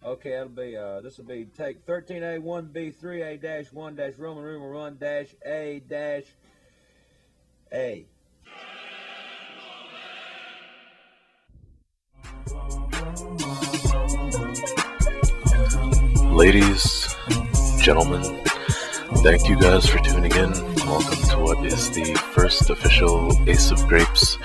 Okay, that'll be this will be take 13A1B3A-1 Roman run dash A dash A. Ladies, gentlemen, thank you guys for tuning in. Welcome to what is the first official Ace of Grapes.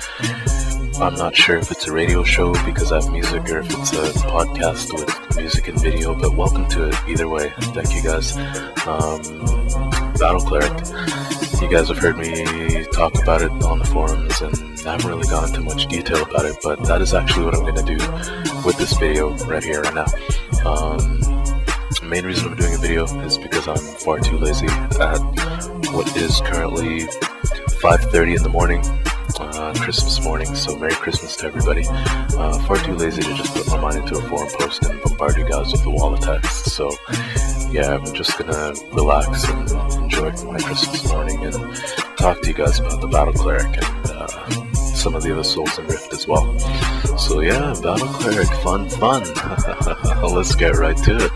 I'm not sure if it's a radio show because I have music or if it's a podcast with music and video, but welcome to it either way. Thank you guys. Battle Cleric. You guys have heard me talk about it on the forums, and I haven't really gone into much detail about it, but that is actually what I'm going to do with this video right here, right now. The main reason I'm doing a video is because I'm far too lazy at what is currently 5:30 in the morning, Christmas morning, so Merry Christmas to everybody. Far too lazy to just put my mind into a forum post and bombard you guys with the wall of text, so yeah, I'm just gonna relax and enjoy my Christmas morning and talk to you guys about the Battle Cleric and some of the other Souls in Rift as well. So yeah, Battle Cleric, fun. Let's get right to it.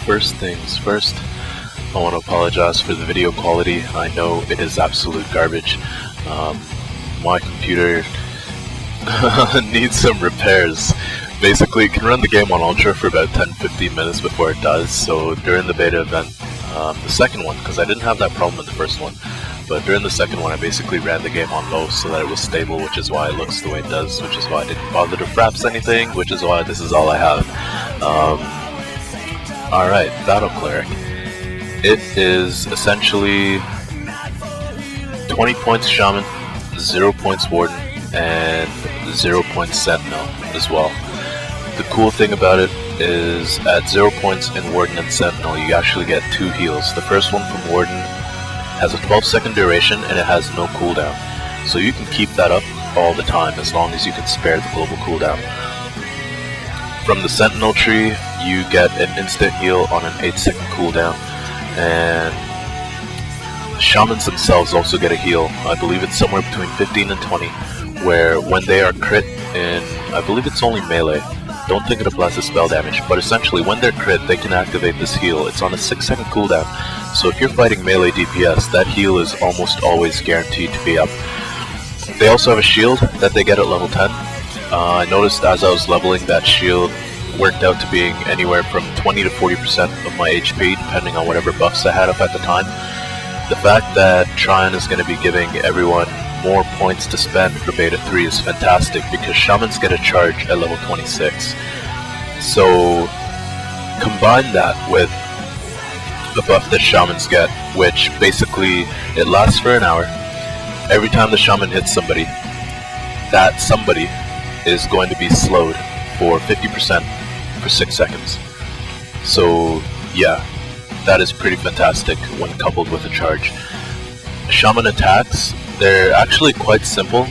First things first, I want to apologize for the video quality. I know it is absolute garbage. My computer needs some repairs. Basically, it can run the game on Ultra for about 10-15 minutes before it dies, so during the beta event, the second one, because I didn't have that problem in the first one, but during the second one I basically ran the game on low so that it was stable, which is why it looks the way it does, which is why I didn't bother to fraps anything, which is why this is all I have. Alright, Battle Cleric. It is essentially 20 points Shaman, 0 points Warden, and 0 points Sentinel as well. The cool thing about it is at 0 points in Warden and Sentinel you actually get 2 heals. The first one from Warden has a 12-second duration and it has no cooldown. So you can keep that up all the time as long as you can spare the global cooldown. From the Sentinel tree, you get an instant heal on an 8-second cooldown, and Shamans themselves also get a heal. I believe it's somewhere between 15 and 20, where when they are crit in, I believe it's only melee, don't think it applies to spell damage, but essentially when they're crit, they can activate this heal. It's on a 6-second cooldown, so if you're fighting melee DPS, that heal is almost always guaranteed to be up. They also have a shield that they get at level 10. I noticed as I was leveling, that shield worked out to being anywhere from 20 to 40% of my HP, depending on whatever buffs I had up at the time. The fact that Tryon is going to be giving everyone more points to spend for Beta 3 is fantastic, because Shamans get a charge at level 26. So, combine that with the buff that Shamans get, which basically, it lasts for an hour. Every time the Shaman hits somebody, that somebody is going to be slowed for 50% for 6 seconds. So yeah, that is pretty fantastic when coupled with a charge. Shaman attacks, they're actually quite simple.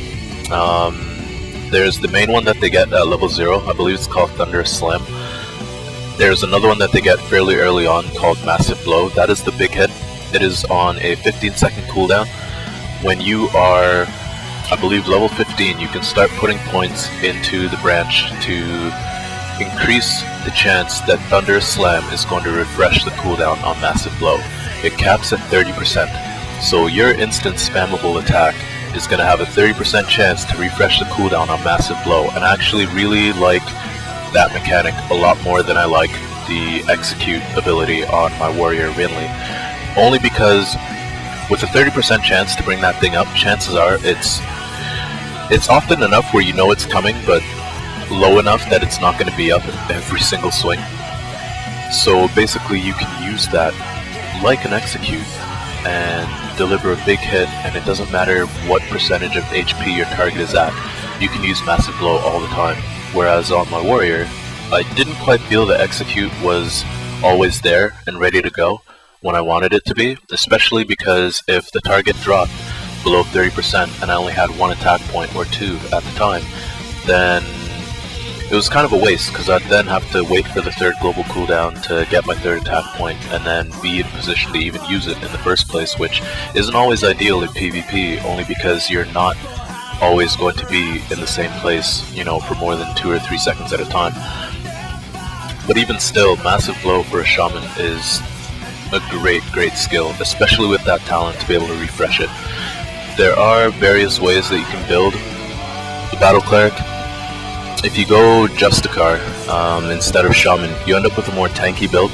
There's the main one that they get at level 0, I believe it's called Thunderous Slam. There's another one that they get fairly early on called Massive Blow. That is the big hit. It is on a 15-second cooldown. When you are, I believe, level 15, you can start putting points into the branch to increase the chance that Thunderous Slam is going to refresh the cooldown on Massive Blow. It caps at 30%, so your instant spammable attack is going to have a 30% chance to refresh the cooldown on Massive Blow, and I actually really like that mechanic a lot more than I like the Execute ability on my warrior Rinley, only because with a 30% chance to bring that thing up, chances are it's often enough where you know it's coming, but low enough that it's not going to be up every single swing. So basically you can use that like an Execute and deliver a big hit, and it doesn't matter what percentage of HP your target is at. You can use Massive Blow all the time. Whereas on my warrior, I didn't quite feel the Execute was always there and ready to go when I wanted it to be, especially because if the target dropped below 30% and I only had one attack point or two at the time, then it it was kind of a waste, because I'd then have to wait for the third global cooldown to get my third attack point, and then be in position to even use it in the first place, which isn't always ideal in PvP, only because you're not always going to be in the same place, for more than 2 or 3 seconds at a time. But even still, Massive Blow for a Shaman is a great skill, especially with that talent to be able to refresh it. There are various ways that you can build the Battle Cleric. If you go Justicar instead of Shaman, you end up with a more tanky build,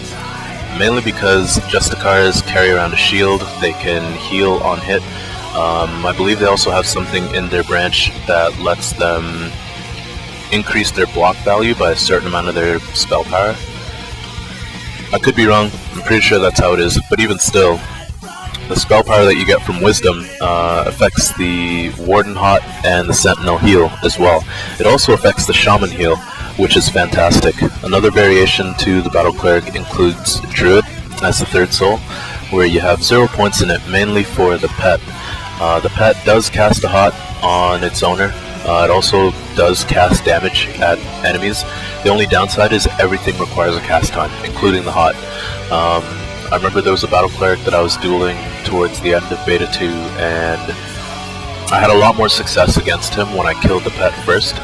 mainly because Justicars carry around a shield, they can heal on hit. I believe they also have something in their branch that lets them increase their block value by a certain amount of their spell power. I could be wrong, I'm pretty sure that's how it is, but even still, the spell power that you get from Wisdom affects the Warden Hot and the Sentinel heal as well. It also affects the Shaman heal, which is fantastic. Another variation to the Battle Cleric includes Druid as the third soul, where you have 0 points in it, mainly for the pet. The pet does cast a hot on its owner. It also does cast damage at enemies. The only downside is everything requires a cast time, including the hot. I remember there was a Battle Cleric that I was dueling towards the end of Beta 2, and I had a lot more success against him when I killed the pet first,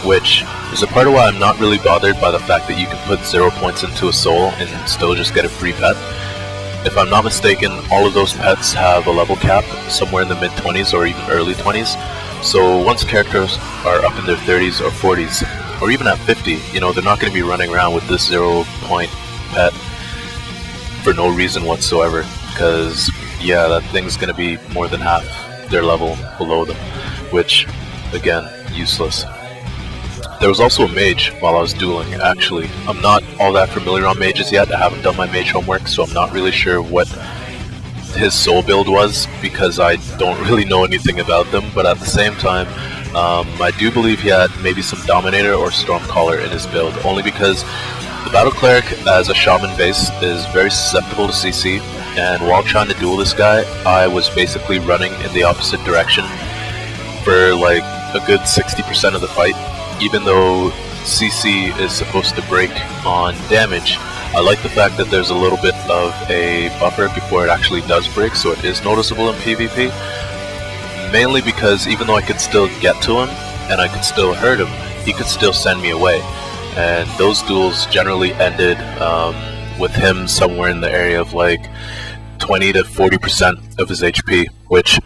which is a part of why I'm not really bothered by the fact that you can put 0 points into a soul and still just get a free pet. If I'm not mistaken, all of those pets have a level cap somewhere in the mid-20s or even early 20s, so once characters are up in their 30s or 40s, or even at 50, they're not going to be running around with this 0 point pet for no reason whatsoever, because yeah, that thing's going to be more than half their level below them, which, again, useless. There was also a mage while I was dueling, actually. I'm not all that familiar on mages yet, I haven't done my mage homework, so I'm not really sure what his soul build was, because I don't really know anything about them, but at the same time, I do believe he had maybe some Dominator or Stormcaller in his build, only because the Battle Cleric as a Shaman base is very susceptible to CC, and while trying to duel this guy, I was basically running in the opposite direction for like a good 60% of the fight. Even though CC is supposed to break on damage, I like the fact that there's a little bit of a buffer before it actually does break, so it is noticeable in PvP. Mainly because even though I could still get to him, and I could still hurt him, he could still send me away. And those duels generally ended with him somewhere in the area of like 20 to 40% of his HP, which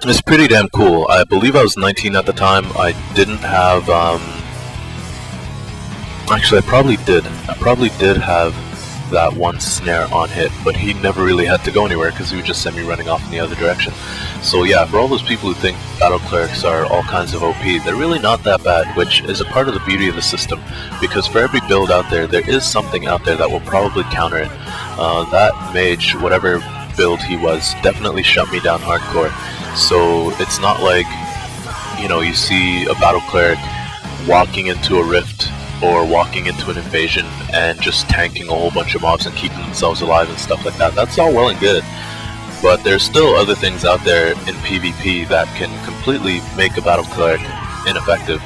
is pretty damn cool. I believe I was 19 at the time. I didn't have, actually I probably did have that one snare on hit, but he never really had to go anywhere because he would just send me running off in the other direction. So yeah, for all those people who think Battle Clerics are all kinds of OP, they're really not that bad, which is a part of the beauty of the system, because for every build out there, there is something out there that will probably counter it. That mage, whatever build he was, definitely shut me down hardcore. So it's not like, you see a Battle Cleric walking into a rift or walking into an invasion and just tanking a whole bunch of mobs and keeping themselves alive and stuff like that. That's all well and good, but there's still other things out there in PvP that can completely make a Battle Cleric ineffective.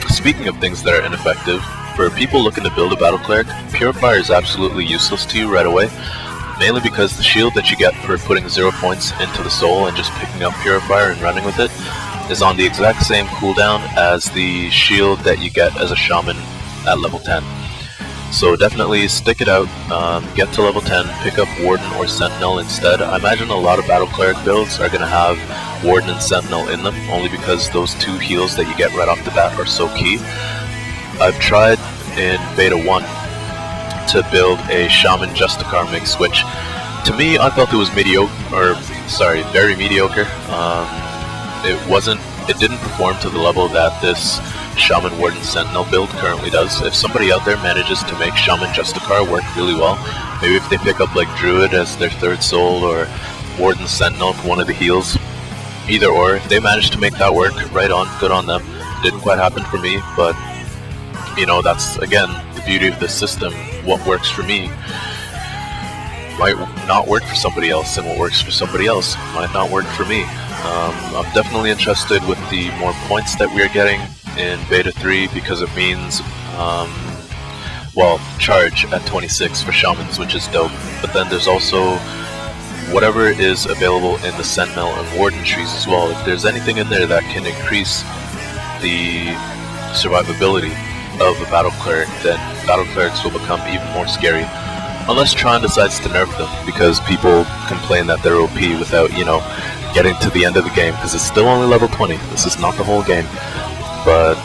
Speaking of things that are ineffective, for people looking to build a Battle Cleric, Purifier is absolutely useless to you right away, mainly because the shield that you get for putting 0 points into the soul and just picking up Purifier and running with it is on the exact same cooldown as the shield that you get as a Shaman at level 10. So definitely stick it out, get to level 10, pick up Warden or Sentinel instead. I imagine a lot of Battle Cleric builds are going to have Warden and Sentinel in them, only because those two heals that you get right off the bat are so key. I've tried in Beta 1 to build a Shaman Justicar mix, which to me I felt it was very mediocre. It didn't perform to the level that this Shaman Warden Sentinel build currently does. If somebody out there manages to make Shaman Justicar work really well, maybe if they pick up like Druid as their third soul or Warden Sentinel for one of the heals, either or, if they manage to make that work, right on, good on them. Didn't quite happen for me, but that's again the beauty of this system. What works for me might not work for somebody else, and what works for somebody else might not work for me. I'm definitely interested with the more points that we are getting in Beta 3 because it means, well, charge at 26 for shamans, which is dope. But then there's also whatever is available in the Sentinel and Warden trees as well. If there's anything in there that can increase the survivability of a Battle Cleric, then Battle Clerics will become even more scary. Unless Tron decides to nerf them, because people complain that they're OP without, you know, getting to the end of the game, because it's still only level 20. This is not the whole game. But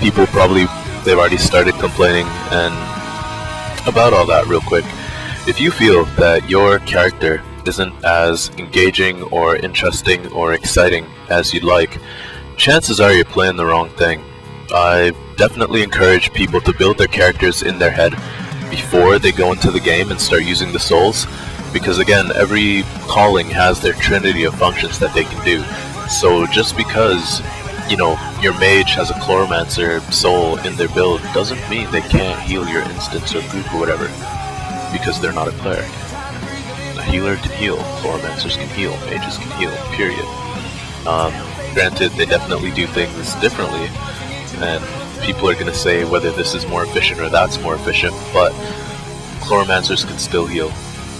people probably, they've already started complaining and about all that real quick. If you feel that your character isn't as engaging or interesting or exciting as you'd like, chances are you're playing the wrong thing. I definitely encourage people to build their characters in their head before they go into the game and start using the souls, because again, every calling has their trinity of functions that they can do. So just because, you know, your mage has a Chloromancer soul in their build doesn't mean they can't heal your instance or group or whatever, because they're not a cleric. A healer can heal, Chloromancers can heal, mages can heal, period. Granted, they definitely do things differently, and people are going to say whether this is more efficient or that's more efficient, but Chloromancers can still heal,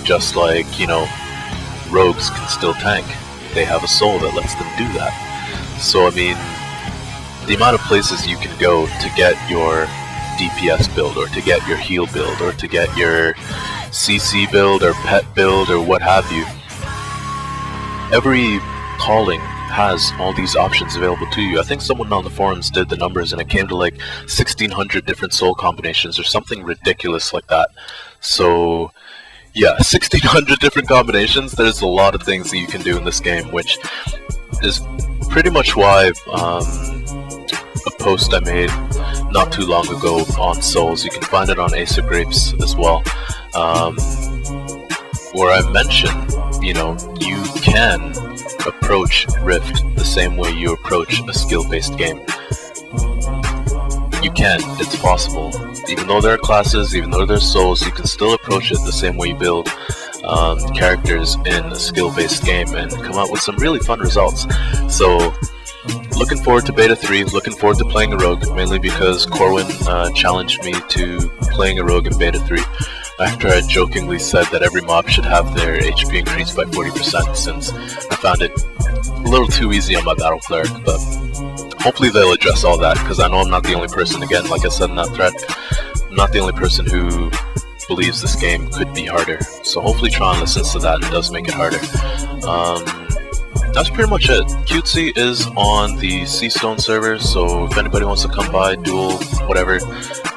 just like, you know, rogues can still tank. They have a soul that lets them do that. So, I mean, the amount of places you can go to get your DPS build, or to get your heal build, or to get your CC build, or pet build, or what have you. Every calling has all these options available to you. I think someone on the forums did the numbers and it came to like 1,600 different soul combinations or something ridiculous like that. So yeah, 1,600 different combinations. There's a lot of things that you can do in this game, which is pretty much why a post I made not too long ago on souls, you can find it on Ace of Grapes as well, where I mention, you know, you can approach Rift the same way you approach a skill-based game. You can, it's possible. Even though there are classes, even though there's souls, you can still approach it the same way you build characters in a skill-based game and come out with some really fun results. So, looking forward to Beta 3, looking forward to playing a rogue, mainly because Corwin challenged me to playing a rogue in Beta 3. After I jokingly said that every mob should have their HP increased by 40%, since I found it a little too easy on my Battle Cleric, but hopefully they'll address all that, because I know I'm not the only person, again, like I said in that thread, I'm not the only person who believes this game could be harder, so hopefully Tron listens to that and does make it harder. That's pretty much it. Cutesy is on the Seastone server, so if anybody wants to come by, duel, whatever.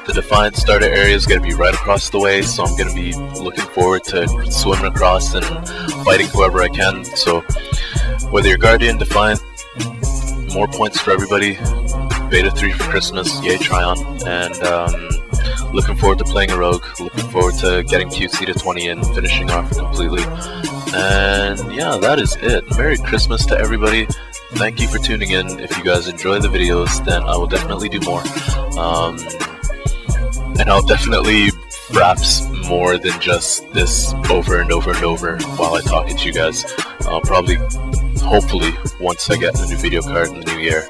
The Defiant starter area is going to be right across the way, so I'm going to be looking forward to swimming across and fighting whoever I can. So whether you're Guardian, Defiant, more points for everybody. Beta 3 for Christmas, yay Tryon. And looking forward to playing a rogue, looking forward to getting Cutesy to 20 and finishing off completely. And yeah, that is it. Merry Christmas to everybody. Thank you for tuning in. If you guys enjoy the videos, then I will definitely do more. And I'll definitely fraps more than just this over and over and over while I talk to you guys. I'll probably, hopefully, once I get a new video card in the new year,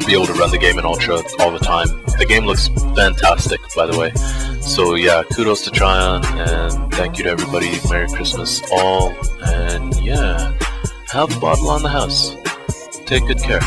be able to run the game in Ultra all the time. The game looks fantastic, by the way. So yeah, kudos to Tryon, and thank you to everybody. Merry Christmas all, and yeah, have a bottle on the house. Take good care.